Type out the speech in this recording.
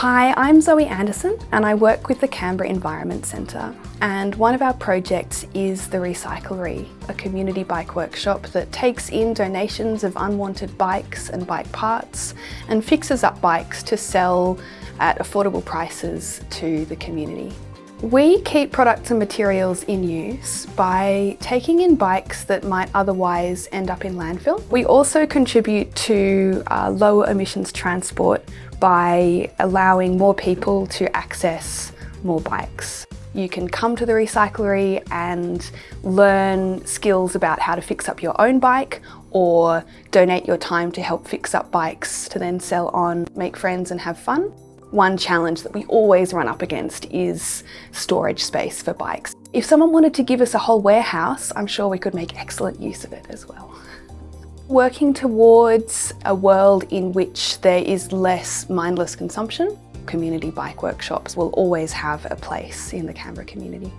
Hi, I'm Zoe Anderson and I work with the Canberra Environment Centre, and one of our projects is the Recyclery, a community bike workshop that takes in donations of unwanted bikes and bike parts and fixes up bikes to sell at affordable prices to the community. We keep products and materials in use by taking in bikes that might otherwise end up in landfill. We also contribute to lower emissions transport by allowing more people to access more bikes. You can come to the Recyclery and learn skills about how to fix up your own bike, or donate your time to help fix up bikes to then sell on, make friends and have fun. One challenge that we always run up against is storage space for bikes. If someone wanted to give us a whole warehouse, I'm sure we could make excellent use of it as well. Working towards a world in which there is less mindless consumption, community bike workshops will always have a place in the Canberra community.